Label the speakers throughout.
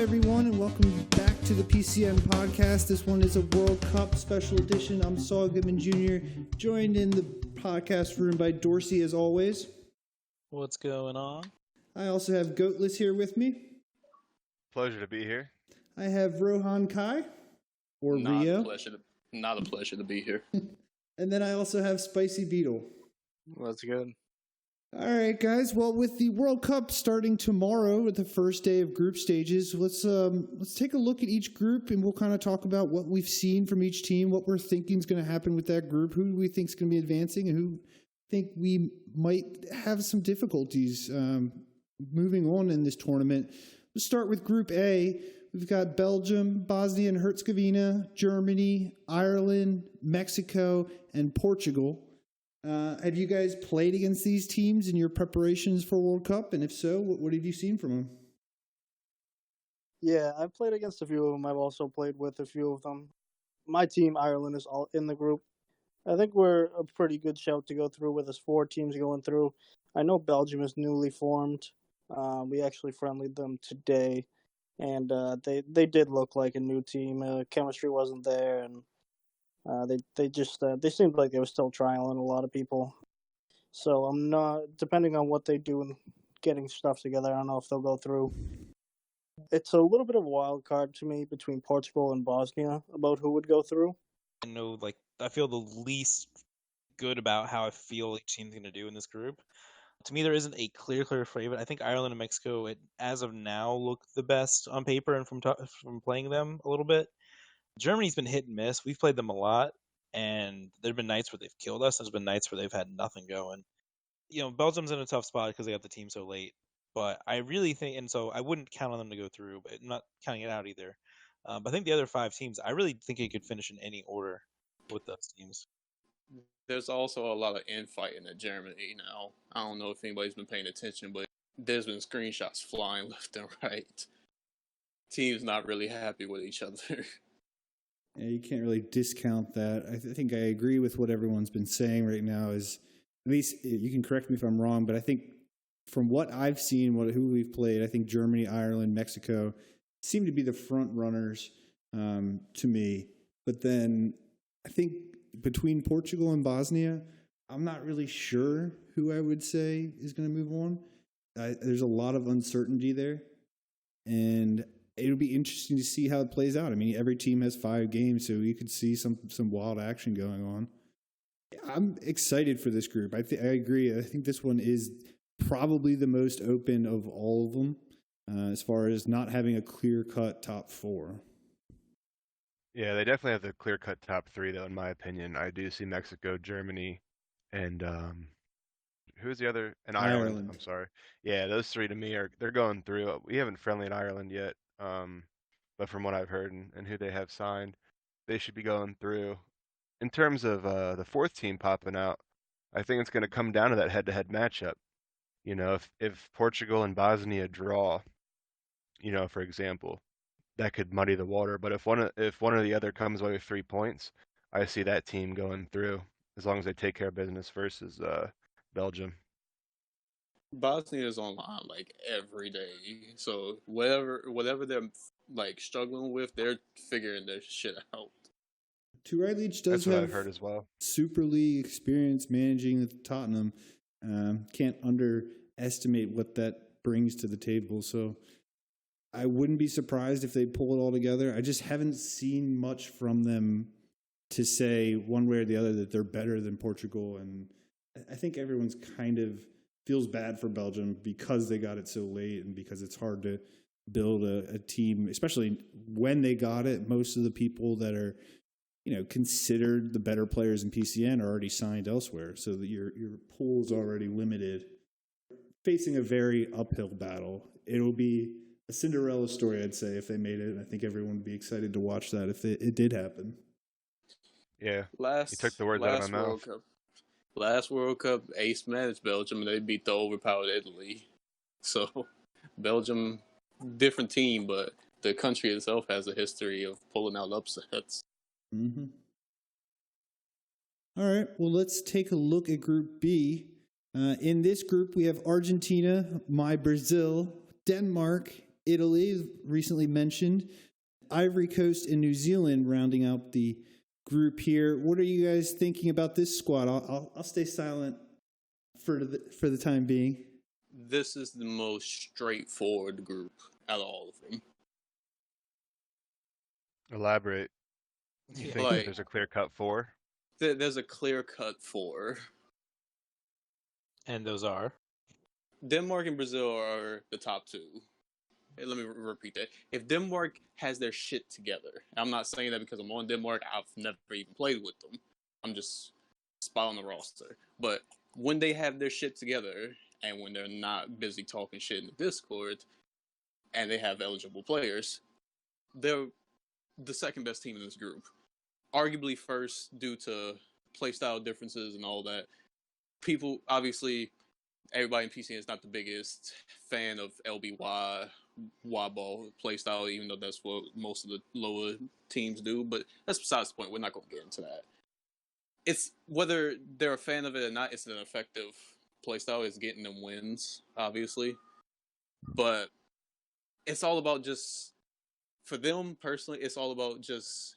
Speaker 1: everyone, and welcome back to the PCN podcast. This one is a World Cup special edition. I'm Saul Goodman Jr., joined in the podcast room by Dorsey, as always.
Speaker 2: What's going on?
Speaker 1: I also have Goatless here with me.
Speaker 3: Pleasure to be here.
Speaker 1: I have Rohan Kai, or Rio.
Speaker 4: Not a pleasure to be here.
Speaker 1: And then I also have Spicy Beetle.
Speaker 2: What's good?
Speaker 1: All right, guys. Well, with the World Cup starting tomorrow with the first day of group stages, let's take a look at each group, and we'll kind of talk about what we've seen from each team, what we're thinking is going to happen with that group, who we think is going to be advancing, and who think we might have some difficulties moving on in this tournament. Let's start with Group A. We've got Belgium, Bosnia and Herzegovina, Germany, Ireland, Mexico, and Portugal. Have you guys played against these teams in your preparations for World Cup? And if so, what have you seen from them?
Speaker 5: Yeah, I've played against a few of them. I've also played with a few of them. My team, Ireland, is all in the group. I think we're a pretty good shout to go through with us 4 teams going through. I know Belgium is newly formed. We actually friendlied them today, and they did look like a new team. Chemistry wasn't there, and they seemed like they were still trialing a lot of people. So I'm not, depending on what they do in getting stuff together, I don't know if they'll go through. It's a little bit of a wild card to me between Portugal and Bosnia about who would go through.
Speaker 2: I feel the least good about how I feel each team's going to do in this group. To me, there isn't a clear favorite. I think Ireland and Mexico, as of now, look the best on paper and from playing them a little bit. Germany's been hit and miss. We've played them a lot, and there have been nights where they've killed us. There's been nights where they've had nothing going. Belgium's in a tough spot because they got the team so late. But I really think, and so I wouldn't count on them to go through, but I'm not counting it out either. But I think the other 5 teams, I really think it could finish in any order with those teams.
Speaker 4: There's also a lot of infighting in Germany now. I don't know if anybody's been paying attention, but there's been screenshots flying left and right. Teams not really happy with each other.
Speaker 1: Yeah, you can't really discount that. I think I agree with what everyone's been saying right now. Is at least you can correct me if I'm wrong, but I think from what I've seen, who we've played, I think Germany, Ireland, Mexico seem to be the front runners to me. But then I think between Portugal and Bosnia, I'm not really sure who I would say is going to move on. There's a lot of uncertainty there, and it'll be interesting to see how it plays out. I mean, every team has 5 games, so you could see some wild action going on. I'm excited for this group. I agree. I think this one is probably the most open of all of them as far as not having a clear-cut top 4.
Speaker 3: Yeah, they definitely have the clear-cut top 3, though, in my opinion. I do see Mexico, Germany, and who's the other? And Ireland. I'm sorry. Yeah, those 3 to me they're going through. We haven't friendlied Ireland yet, but from what I've heard and who they have signed, they should be going through. In terms of the 4th team popping out, I think it's going to come down to that head-to-head matchup. If Portugal and Bosnia draw, for example, that could muddy the water. But if one or the other comes away with 3 points, I see that team going through as long as they take care of business versus Belgium.
Speaker 4: Bosnia is online like every day, so whatever they're like struggling with, they're figuring their shit out.
Speaker 1: Turai does have
Speaker 3: I've heard as well.
Speaker 1: Super League experience managing Tottenham. Can't underestimate what that brings to the table. So I wouldn't be surprised if they pull it all together. I just haven't seen much from them to say one way or the other that they're better than Portugal. And I think everyone's kind of feels bad for Belgium because they got it so late and because it's hard to build a team, especially when they got it. Most of the people that are, considered the better players in PCN are already signed elsewhere. So that your pool is already limited. Facing a very uphill battle. It'll be a Cinderella story, I'd say, if they made it. And I think everyone would be excited to watch that if it did happen.
Speaker 3: Yeah, you took the words out of my mouth.
Speaker 4: Last World Cup, Ace managed Belgium, and they beat the overpowered Italy. So, Belgium, different team, but the country itself has a history of pulling out upsets.
Speaker 1: Mm-hmm. All right, well, let's take a look at Group B. In this group, we have Argentina, my Brazil, Denmark, Italy, recently mentioned. Ivory Coast and New Zealand rounding out the group here. What are you guys thinking about this squad? I'll stay silent for the time being.
Speaker 4: This is the most straightforward group out of all of them.
Speaker 3: Elaborate. You think
Speaker 4: Like,
Speaker 3: there's a clear-cut 4?
Speaker 4: There's a clear-cut 4.
Speaker 2: And those are?
Speaker 4: Denmark and Brazil are the top 2. Let me repeat that. If Denmark has their shit together, I'm not saying that because I'm on Denmark. I've never even played with them. I'm just spot on the roster. But when they have their shit together, and when they're not busy talking shit in the Discord, and they have eligible players, they're the second best team in this group. Arguably first due to playstyle differences and all that. People, obviously, everybody in PCN is not the biggest fan of LBY, Y-ball playstyle, even though that's what most of the lower teams do. But that's besides the point. We're not going to get into that. It's whether they're a fan of it or not, it's an effective playstyle. It's getting them wins, obviously. But it's all about just, for them personally, it's all about just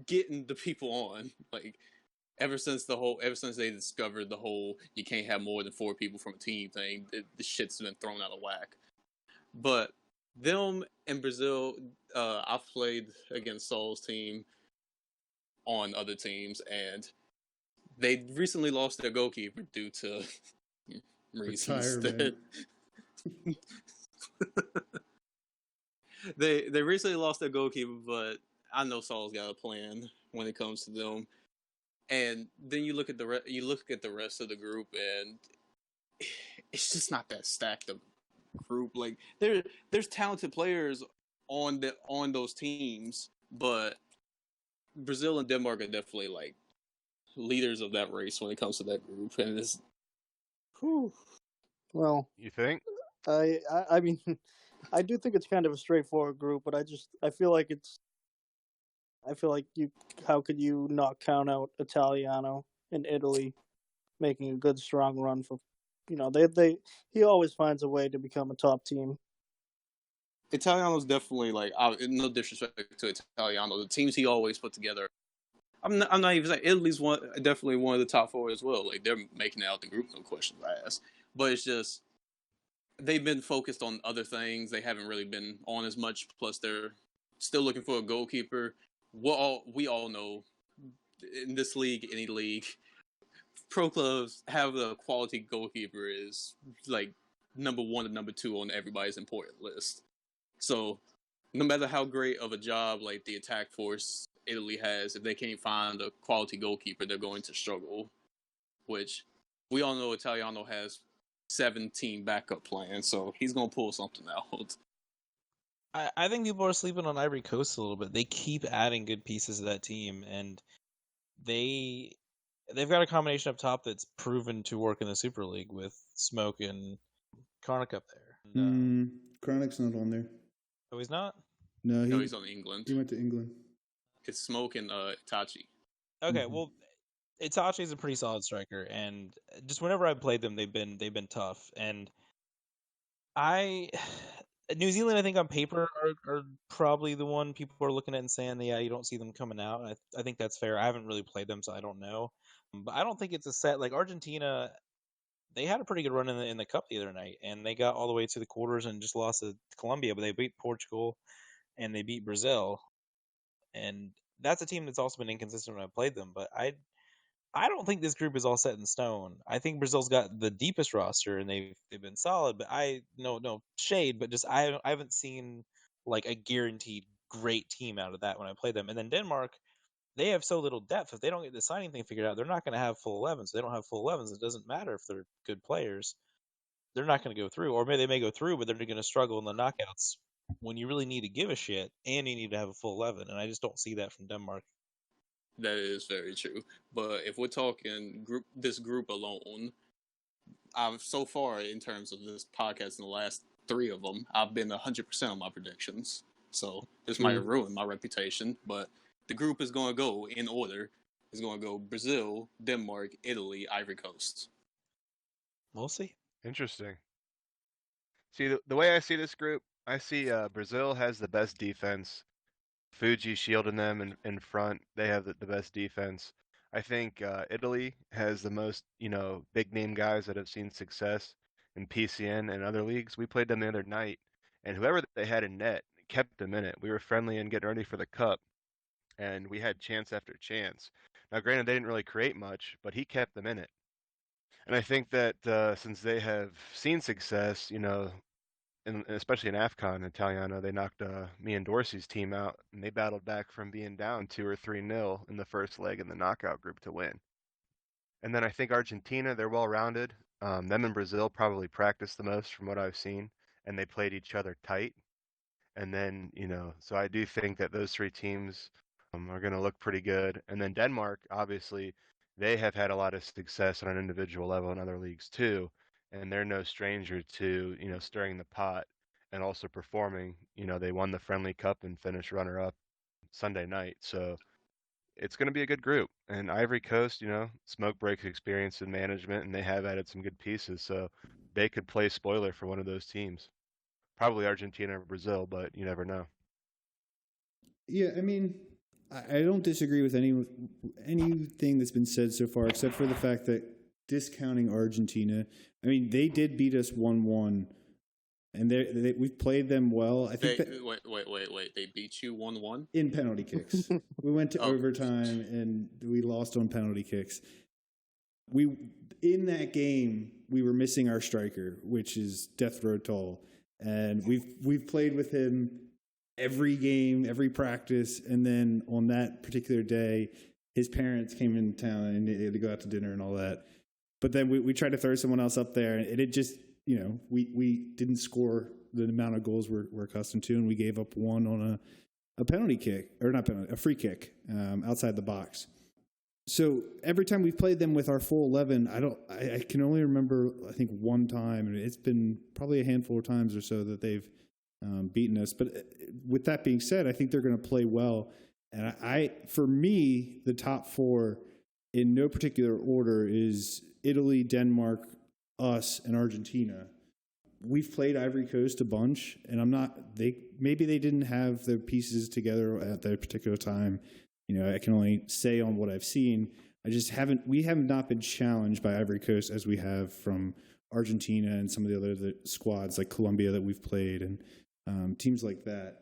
Speaker 4: getting the people on. Like, ever since they discovered the whole you can't have more than 4 people from a team thing, the shit's been thrown out of whack. But them and Brazil, I've played against Saul's team on other teams, and they recently lost their goalkeeper due to reasons. They recently lost their goalkeeper, but I know Saul's got a plan when it comes to them. And then you look at the rest of the group, and it's just not that stacked of group. Like there's talented players on those teams, but Brazil and Denmark are definitely like leaders of that race when it comes to that group. And it's, whew.
Speaker 5: Well,
Speaker 3: You think?
Speaker 5: I mean, I do think it's kind of a straightforward group, but I feel like how could you not count out Italiano and Italy making a good strong run for, he always finds a way to become a top team.
Speaker 4: Italiano's definitely like, no disrespect to Italiano, the teams he always put together. I'm not even saying Italy's definitely one of the top 4 as well. Like, they're making it out the group, no questions asked. But it's just they've been focused on other things. They haven't really been on as much. Plus, they're still looking for a goalkeeper. We all know in this league, any league, pro clubs have a quality goalkeeper is like number 1 and number 2 on everybody's important list. So no matter how great of a job like the attack force Italy has, if they can't find a quality goalkeeper, they're going to struggle. Which we all know Italiano has 17 backup plans, so he's going to pull something out.
Speaker 2: I think people are sleeping on Ivory Coast a little bit. They keep adding good pieces to that team, and they've got a combination up top that's proven to work in the Super League with Smoke and Karnak up there.
Speaker 1: Karnak's not on there.
Speaker 2: Oh, he's not?
Speaker 1: No,
Speaker 4: he's on England.
Speaker 1: He went to England.
Speaker 4: It's Smoke and Itachi.
Speaker 2: Okay, well, Itachi's a pretty solid striker, and just whenever I played them, they've been tough. And New Zealand, I think on paper are probably the one people are looking at and saying, yeah, you don't see them coming out. I think that's fair. I haven't really played them, so I don't know. But I don't think it's a set like Argentina. They had a pretty good run in the cup the other night, and they got all the way to the quarters and just lost to Colombia, but they beat Portugal and they beat Brazil. And that's a team that's also been inconsistent when I played them. But I don't think this group is all set in stone. I think Brazil's got the deepest roster and they've been solid. But no shade, but just I haven't seen like a guaranteed great team out of that when I played them. And then Denmark, they have so little depth. If they don't get the signing thing figured out, they're not going to have full 11s. They don't have full 11s. It doesn't matter if they're good players. They're not going to go through, or maybe they may go through, but they're going to struggle in the knockouts when you really need to give a shit and you need to have a full 11. And I just don't see that from Denmark.
Speaker 4: That is very true. But if we're talking this group alone, I've so far in terms of this podcast in the last 3 of them, I've been 100% on my predictions. So this might ruin my reputation, but the group is going to go in order. It's going to go Brazil, Denmark, Italy, Ivory Coast.
Speaker 2: We'll see.
Speaker 3: Interesting. See, the way I see this group, I see Brazil has the best defense. Fuji shielding them in front. They have the best defense. I think Italy has the most, big name guys that have seen success in PCN and other leagues. We played them the other night, and whoever they had in net kept them in it. We were friendly and getting ready for the cup, and we had chance after chance. Now, granted, they didn't really create much, but he kept them in it. And I think that since they have seen success, especially in AFCON Italiano, they knocked me and Dorsey's team out, and they battled back from being down 2 or 3-0 in the first leg in the knockout group to win. And then I think Argentina, they're well-rounded. Them and Brazil probably practiced the most from what I've seen, and they played each other tight. And then, so I do think that those three teams are going to look pretty good. And then Denmark, obviously, they have had a lot of success on an individual level in other leagues too, and they're no stranger to, stirring the pot and also performing. They won the Friendly Cup and finished runner-up Sunday night. So it's going to be a good group. And Ivory Coast, smoke breaks experience in management, and they have added some good pieces. So they could play spoiler for one of those teams. Probably Argentina or Brazil, but you never know.
Speaker 1: Yeah, I mean, I don't disagree with anything that's been said so far, except for the fact that discounting Argentina. I mean, they did beat us 1-1, and we've played them well. I think
Speaker 4: wait. They beat you 1-1
Speaker 1: in penalty kicks. We went to overtime and we lost on penalty kicks. In that game we were missing our striker, which is Death Row Tall, and we've played with him every game, every practice, and then on that particular day, his parents came in town and they had to go out to dinner and all that. But then we tried to throw someone else up there, and it just, we didn't score the amount of goals we're accustomed to, and we gave up one on a penalty kick, or not penalty, a free kick outside the box. So every time we've played them with our full 11, I can only remember, I think, one time, and it's been probably a handful of times or so that they've beaten us. But with that being said, I think they're going to play well. And for me, the top four in no particular order is Italy, Denmark, us, and Argentina. We've played Ivory Coast a bunch, and maybe they didn't have the pieces together at that particular time. I can only say on what I've seen. We have not been challenged by Ivory Coast as we have from Argentina and some of the other squads like Colombia that we've played, and teams like that.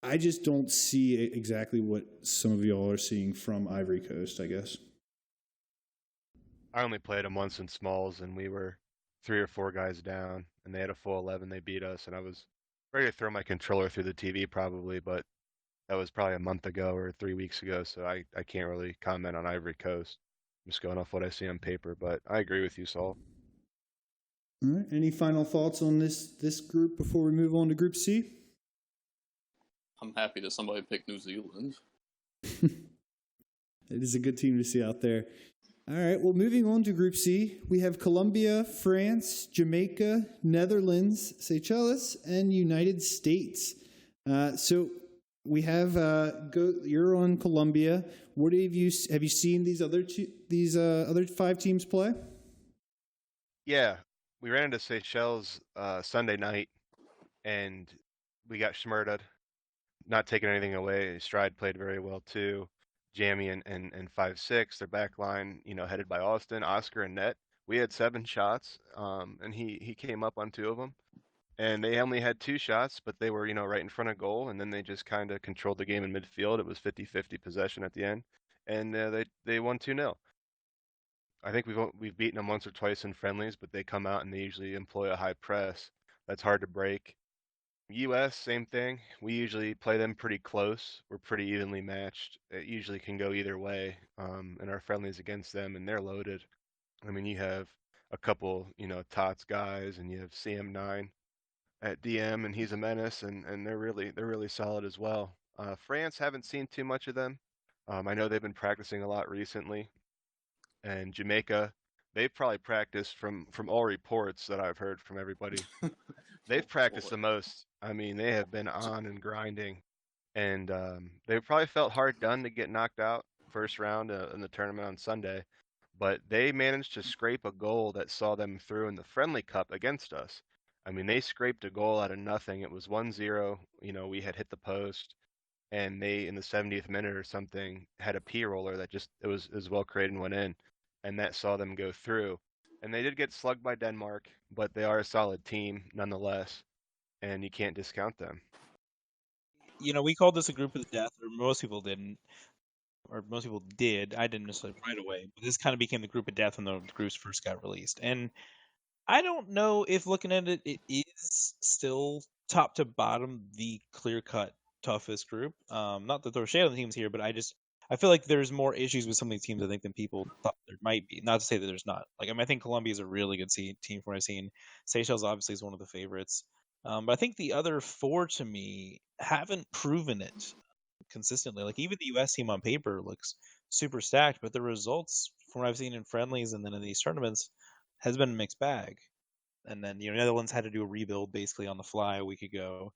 Speaker 1: I just don't see exactly what some of y'all are seeing from Ivory Coast, I guess.
Speaker 3: I only played them once in Smalls, and we were 3 or 4 guys down, and they had a full 11. They beat us, and I was ready to throw my controller through the TV probably, but that was probably a month ago or 3 weeks ago, so I can't really comment on Ivory Coast. I'm just going off what I see on paper, but I agree with you, Saul.
Speaker 1: All right. Any final thoughts on this group before we move on to Group C?
Speaker 4: I'm happy that somebody picked New Zealand.
Speaker 1: It is a good team to see out there. All right, well, moving on to Group C, we have Colombia, France, Jamaica, Netherlands, Seychelles, and United States. So we have you're on Colombia. What have you seen these other 5 teams play?
Speaker 3: Yeah, we ran into Seychelles Sunday night, and we got schmurted. Not taking anything away, Stride played very well too. Jamie and 5-6, their back line, headed by Austin, Oscar, and Net. We had 7 shots, and he came up on 2 of them. And they only had 2 shots, but they were, right in front of goal, and then they just kind of controlled the game in midfield. It was 50-50 possession at the end, and they won 2-0. I think we've beaten them once or twice in friendlies, but they come out and they usually employ a high press. That's hard to break. U.S., same thing. We usually play them pretty close. We're pretty evenly matched. It usually can go either way in our friendlies against them, and they're loaded. I mean, you have a couple, Tots guys, and you have CM9 at DM, and he's a menace, and they're really solid as well. France, haven't seen too much of them. I know they've been practicing a lot recently, and Jamaica, they've probably practiced from all reports that I've heard from everybody. They've practiced the most. I mean, they have been on and grinding, and they probably felt hard done to get knocked out first round in the tournament on Sunday, but they managed to scrape a goal that saw them through in the Friendly Cup against us. I mean, they scraped a goal out of nothing. It was 1-0. You know, we had hit the post, and they, in the 70th minute or something, had a P roller that just, it was well created and went in, and that saw them go through. And they did get slugged by Denmark, but they are a solid team nonetheless, and you can't discount them.
Speaker 2: You know, we called this a group of death, or most people didn't, or most people did. I didn't necessarily right away, but this kind of became the group of death when the groups first got released. And I don't know if looking at it, it is still top to bottom the clear-cut toughest group. Not that there's shade on the teams here, but I feel like there's more issues with some of these teams I think than people thought there might be. Not to say that there's not. Like, I mean, I think Colombia is a really good team from what I've seen. Seychelles obviously is one of the favorites. But I think the other four to me haven't proven it consistently. Like, even the U.S. team on paper looks super stacked, but the results from what I've seen in friendlies and then in these tournaments has been a mixed bag. And then, you know, Netherlands had to do a rebuild basically on the fly a week ago.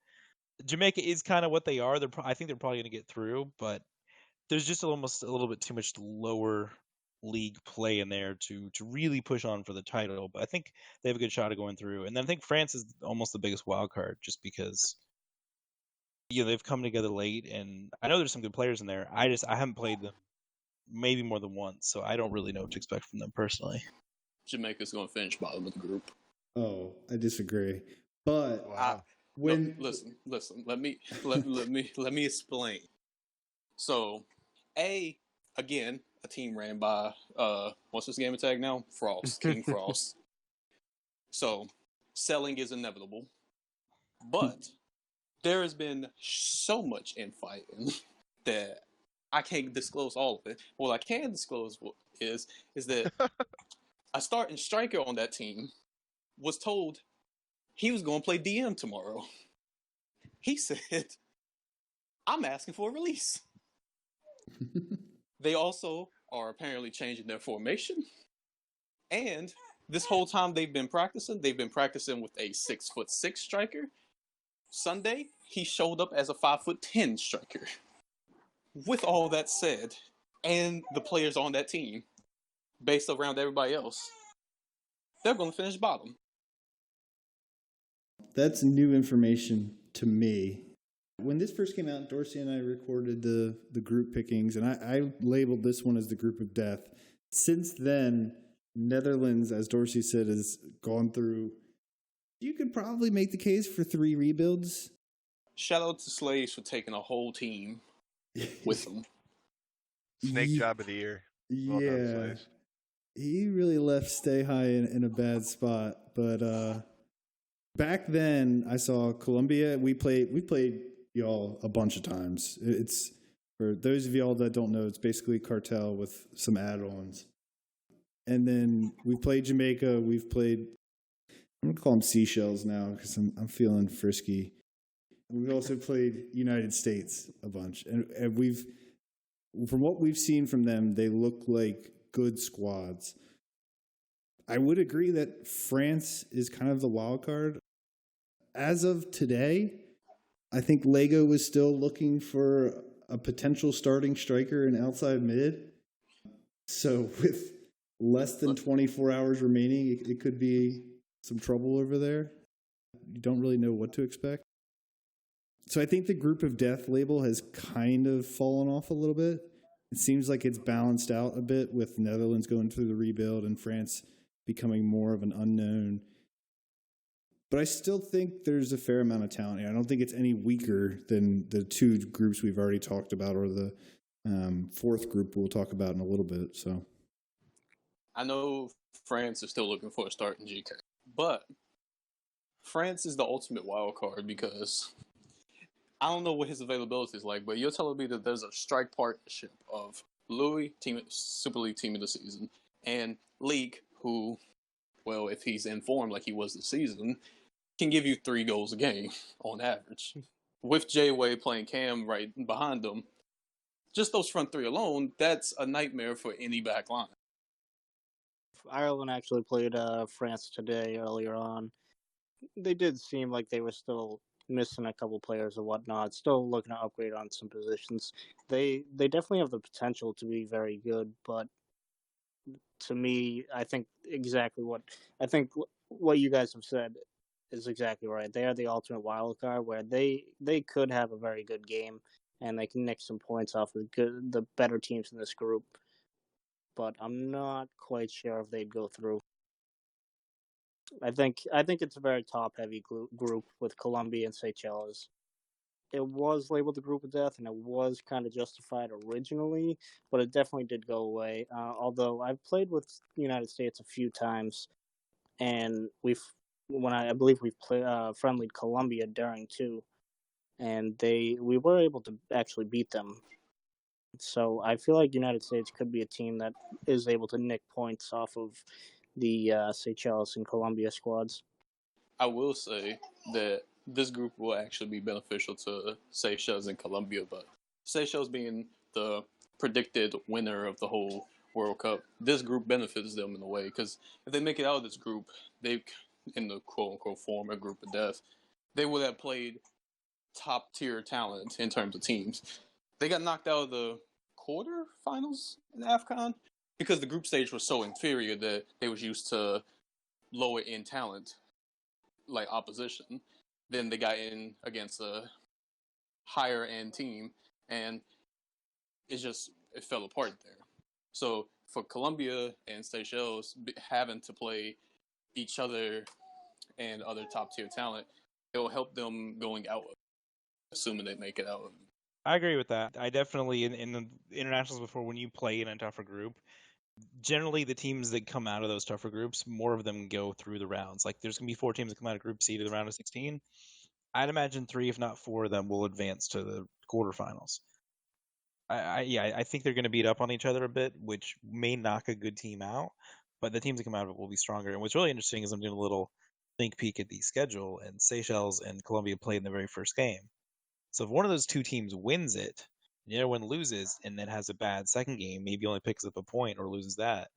Speaker 2: Jamaica is kind of what they are. I think they're probably going to get through, but there's just almost a little bit too much lower league play in there to really push on for the title. But I think they have a good shot of going through. And then I think France is almost the biggest wild card just because, you know, they've come together late, and I know there's some good players in there. I haven't played them maybe more than once, so I don't really know what to expect from them personally.
Speaker 4: Jamaica's going to finish bottom of the group.
Speaker 1: Oh, I disagree. But
Speaker 3: Wow.
Speaker 1: when
Speaker 4: No, listen. Let me explain. So, again, a team ran by what's his game tag now? Frost, King Frost. So, selling is inevitable, but there has been so much infighting that I can't disclose all of it. What I can disclose is that a starting striker on that team was told he was going to play DM tomorrow. He said, I'm asking for a release. They also are apparently changing their formation. And this whole time they've been practicing with a 6'6" striker. Sunday, he showed up as a 5'10" striker. With all that said, and the players on that team, based around everybody else, they're going to finish bottom.
Speaker 1: that's new information to me. When this first came out, Dorsey and I recorded the group pickings, and I labeled this one as the group of death. Since then, Netherlands, as Dorsey said, has gone through. You could probably make the case for 3 rebuilds.
Speaker 4: Shout out to Slaves for taking a whole team with them.
Speaker 3: Snake job of the year. Well done, Slaves.
Speaker 1: He really left Stay High in a bad spot. But back then, I saw Colombia. We played y'all a bunch of times. It's, for those of y'all that don't know, it's basically Cartel with some add-ons. And then we played Jamaica. We've played, I'm going to call them Seashells now because I'm feeling frisky. We've also played United States a bunch. And we've, from what we've seen from them, they look like good squads. I would agree that France is kind of the wild card. As of today, I think Lego was still looking for a potential starting striker and outside mid. So with less than 24 hours remaining, it could be some trouble over there. You don't really know what to expect. So I think the group of death label has kind of fallen off a little bit. It seems like it's balanced out a bit with Netherlands going through the rebuild and France becoming more of an unknown. But I still think there's a fair amount of talent here. I don't think it's any weaker than the 2 groups we've already talked about, or the 4th group we'll talk about in a little bit. So
Speaker 4: I know France is still looking for a start in GK, but France is the ultimate wild card because I don't know what his availability is like, but you're telling me that there's a strike partnership of Louis, Super League Team of the Season, and League, who, well, if he's in form like he was this season, can give you 3 goals a game on average. With J-Way playing Cam right behind him, just those front 3 alone, that's a nightmare for any back line.
Speaker 5: Ireland actually played France today earlier on. They did seem like they were still missing a couple players and whatnot, still looking to upgrade on some positions. They definitely have the potential to be very good, but to me, I think what you guys have said. is exactly right. They are the ultimate wild card where they could have a very good game and they can nick some points off of the better teams in this group. But I'm not quite sure if they'd go through. I think it's a very top-heavy group with Colombia and Seychelles. It was labeled the group of death, and it was kind of justified originally, but it definitely did go away. Although I've played with the United States a few times, and I believe we've played friendlied Colombia during too, and we were able to actually beat them. So I feel like the United States could be a team that is able to nick points off of the Seychelles and Colombia squads.
Speaker 4: I will say that this group will actually be beneficial to Seychelles and Colombia, but Seychelles being the predicted winner of the whole World Cup, this group benefits them in a way, because if they make it out of this group, they, in the quote-unquote former group of death, they would have played top-tier talent in terms of teams. They got knocked out of the quarterfinals in AFCON because the group stage was so inferior that they was used to lower-end talent, like opposition. Then they got in against a higher-end team, and it fell apart there. So for Colombia and Seychelles having to play each other and other top-tier talent, it will help them going out, assuming they make it out.
Speaker 2: I agree with that. I definitely, in the internationals before, when you play in a tougher group, generally the teams that come out of those tougher groups, more of them go through the rounds. Like there's going to be 4 teams that come out of Group C to the round of 16. I'd imagine 3, if not 4 of them, will advance to the quarterfinals. I think they're going to beat up on each other a bit, which may knock a good team out, but the teams that come out of it will be stronger. And what's really interesting is I'm doing a little sneak peek at the schedule, and Seychelles and Colombia played in the very first game. So if one of those 2 teams wins it, and the other one loses, and then has a bad second game, maybe only picks up a point or loses that,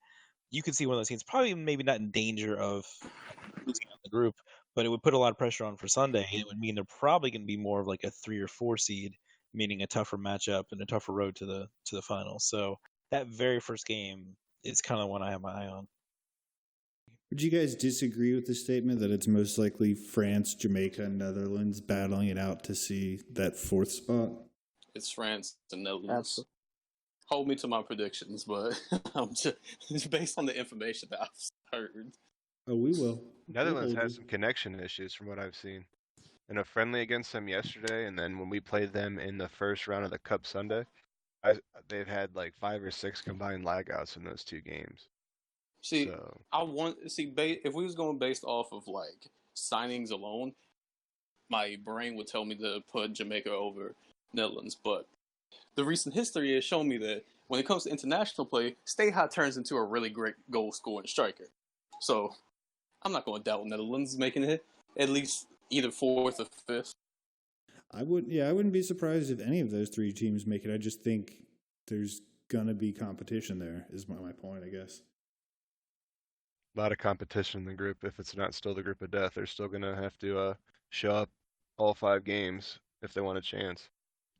Speaker 2: you could see one of those teams probably maybe not in danger of losing out the group, but it would put a lot of pressure on for Sunday. It would mean they're probably going to be more of like a 3 or 4 seed, meaning a tougher matchup and a tougher road to the final. So that very first game is kind of one I have my eye on.
Speaker 1: Would you guys disagree with the statement that it's most likely France, Jamaica, and Netherlands battling it out to see that 4th spot?
Speaker 4: It's France and Netherlands. Absolutely. Hold me to my predictions, but I'm just based on the information that I've heard.
Speaker 1: Oh, we will.
Speaker 3: Netherlands has some connection issues from what I've seen. In a friendly against them yesterday, and then when we played them in the first round of the Cup Sunday, they've had like 5 or 6 combined lagouts in those 2 games.
Speaker 4: See, if we was going based off of like signings alone, my brain would tell me to put Jamaica over Netherlands, but the recent history has shown me that when it comes to international play, Steha turns into a really great goal-scoring striker. So I'm not going to doubt Netherlands making it at least either 4th or 5th.
Speaker 1: I wouldn't be surprised if any of those 3 teams make it. I just think there's gonna be competition there. Is my point, I guess.
Speaker 3: A lot of competition in the group. If it's not still the group of death, they're still gonna have to show up all 5 games if they want a chance.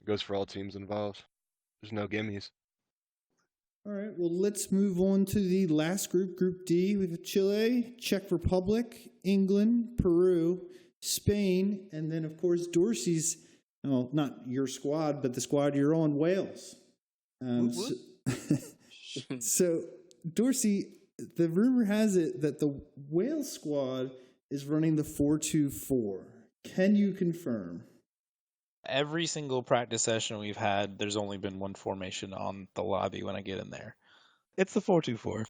Speaker 3: It goes for all teams involved. There's no gimmies.
Speaker 1: All right, well, let's move on to the last group, Group D. We have Chile, Czech Republic, England, Peru, Spain, and then, of course, Dorsey's, well, not your squad, but the squad you're on, Wales. So, Dorsey, the rumor has it that the Wales squad is running the 4-2-4. Can you confirm?
Speaker 2: Every single practice session we've had, there's only been one formation on the lobby when I get in there. It's the 4-2-4.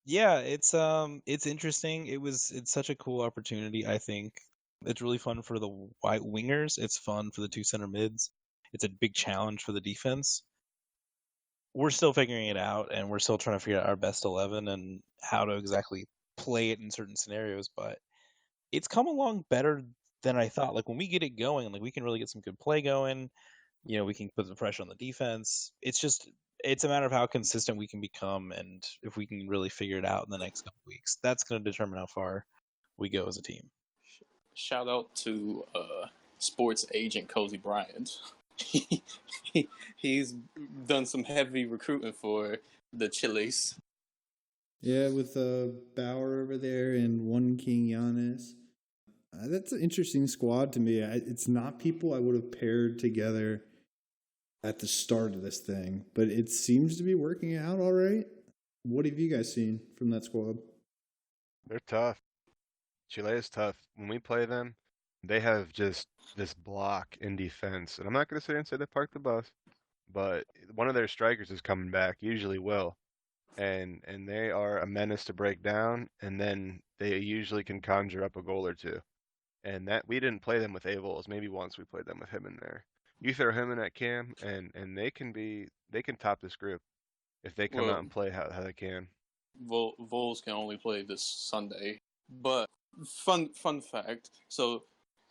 Speaker 2: Yeah, it's interesting. It's such a cool opportunity, I think. It's really fun for the white wingers. It's fun for the 2 center mids. It's a big challenge for the defense. We're still figuring it out, and we're still trying to figure out our best 11 and how to exactly play it in certain scenarios, but it's come along better than I thought. Like when we get it going, like we can really get some good play going. You know, we can put the pressure on the defense. It's a matter of how consistent we can become, and if we can really figure it out in the next couple weeks. That's going to determine how far we go as a team.
Speaker 4: Shout out to sports agent Cozy Bryant. He's done some heavy recruiting for the Chiles.
Speaker 1: Yeah, with Bauer over there and One King Giannis. That's an interesting squad to me. It's not people I would have paired together at the start of this thing, but it seems to be working out all right. What have you guys seen from that squad?
Speaker 3: They're tough. Chile is tough. When we play them, they have just this block in defense. And I'm not going to sit here and say they parked the bus, but one of their strikers is coming back, usually Will. And they are a menace to break down, and then they usually can conjure up a goal or two. And that we didn't play them with Avols. Maybe once we played them with him in there. You throw him in that cam, and they can top this group if they come out and play how they can.
Speaker 4: Vols can only play this Sunday, but fun fact. So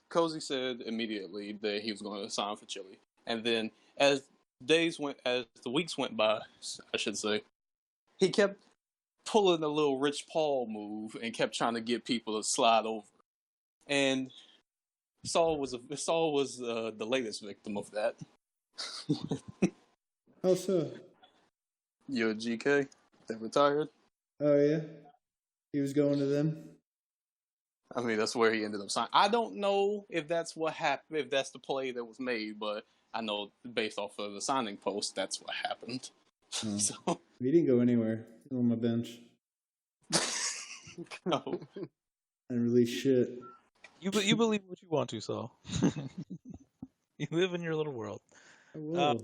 Speaker 4: Cozy said immediately that he was going to sign for Chile, and then as the weeks went by, I should say, he kept pulling a little Rich Paul move and kept trying to get people to slide over. And Saul was the latest victim of that.
Speaker 1: How so?
Speaker 4: Your GK that retired.
Speaker 1: Oh yeah, he was going to them.
Speaker 4: I mean, that's where he ended up signing. I don't know if that's what happened, if that's the play that was made, but I know based off of the signing post, that's what happened.
Speaker 1: Oh.
Speaker 4: So
Speaker 1: He didn't go anywhere. He's on my bench.
Speaker 4: no.
Speaker 1: And release shit.
Speaker 2: You believe what you want to, Saul. You live in your little world.
Speaker 1: I will.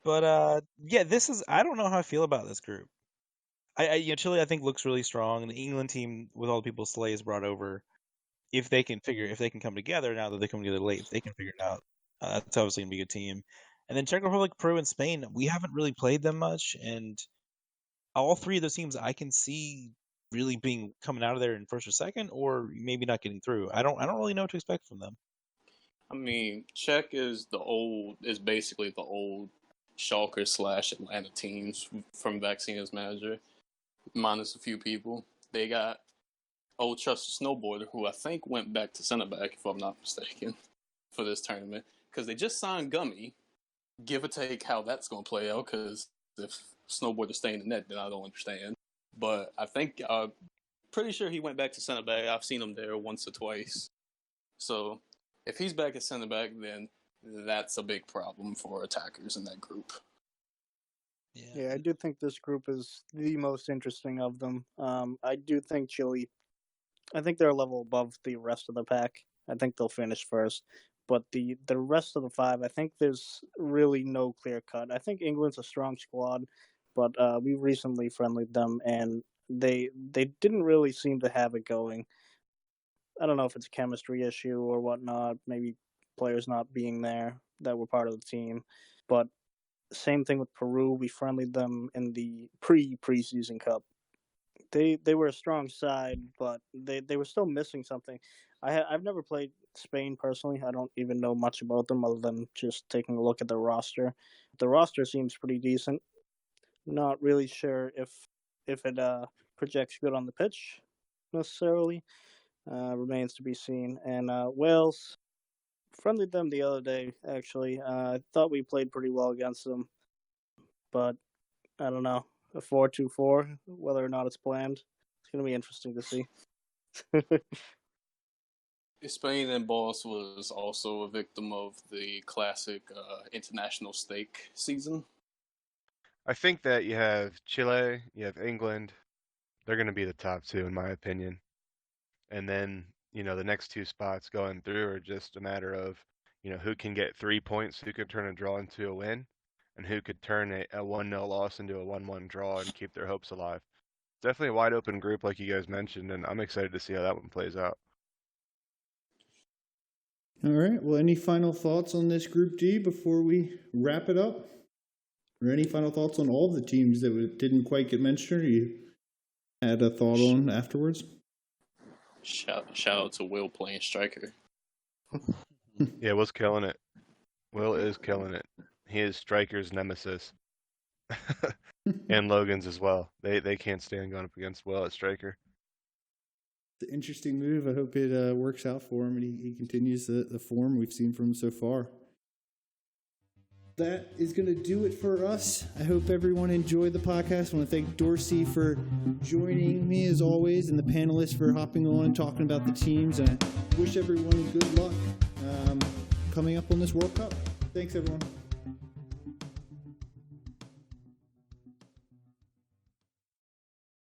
Speaker 2: But yeah, this is. I don't know how I feel about this group. Chile I think looks really strong, and the England team with all the people Slay has brought over, if they can come together now that they come together late, if they can figure it out, that's obviously gonna be a good team. And then Czech Republic, Peru, and Spain, we haven't really played them much, and all three of those teams I can see really being coming out of there in first or second, or maybe not getting through. I don't really know what to expect from them.
Speaker 4: I mean, Czech is basically the old Schalke / Atlanta teams from Vaccine as manager, minus a few people. They got old trusted snowboarder who I think went back to center back, if I'm not mistaken, for this tournament, because they just signed Gummy. Give or take how that's going to play out, because if snowboarder's staying in the net, then I don't understand. But I think, pretty sure he went back to center back. I've seen him there once or twice. So if he's back at center back, then that's a big problem for attackers in that group.
Speaker 5: Yeah, I do think this group is the most interesting of them. I do think Chile, I think they're a level above the rest of the pack. I think they'll finish first. But the rest of the five, I think there's really no clear cut. I think England's a strong squad, but we recently friendlied them, and they didn't really seem to have it going. I don't know if it's a chemistry issue or whatnot, maybe players not being there that were part of the team. But same thing with Peru. We friendlied them in the preseason cup. They were a strong side, but they were still missing something. I've never played Spain personally. I don't even know much about them other than just taking a look at the roster. The roster seems pretty decent. Not really sure if it projects good on the pitch necessarily. Remains to be seen. And Wales, friendlied them the other day, actually. I thought we played pretty well against them. But I don't know. A 4-2-4, whether or not it's planned. It's going to be interesting to see.
Speaker 4: Spain and Boss was also a victim of the classic international stake season.
Speaker 3: I think that you have Chile, you have England. They're going to be the top two, in my opinion. And then, the next two spots going through are just a matter of, who can get 3 points, who can turn a draw into a win, and who could turn a 1-0 loss into a 1-1 draw and keep their hopes alive. Definitely a wide open group, like you guys mentioned, and I'm excited to see how that one plays out.
Speaker 1: All right. Well, any final thoughts on this Group D before we wrap it up? Or any final thoughts on all the teams that didn't quite get mentioned or you had a thought on afterwards?
Speaker 4: Shout out to Will playing striker.
Speaker 3: Yeah, Will's killing it. Will is killing it. He is Striker's nemesis. And Logan's as well. They can't stand going up against Will at Striker.
Speaker 1: It's an interesting move. I hope it works out for him and he continues the form we've seen from him so far. that is going to do it for us. I hope everyone enjoyed the podcast. I want to thank Dorsey for joining me as always, and the panelists for hopping on and talking about the teams. And I wish everyone good luck coming up on this World Cup. Thanks, everyone.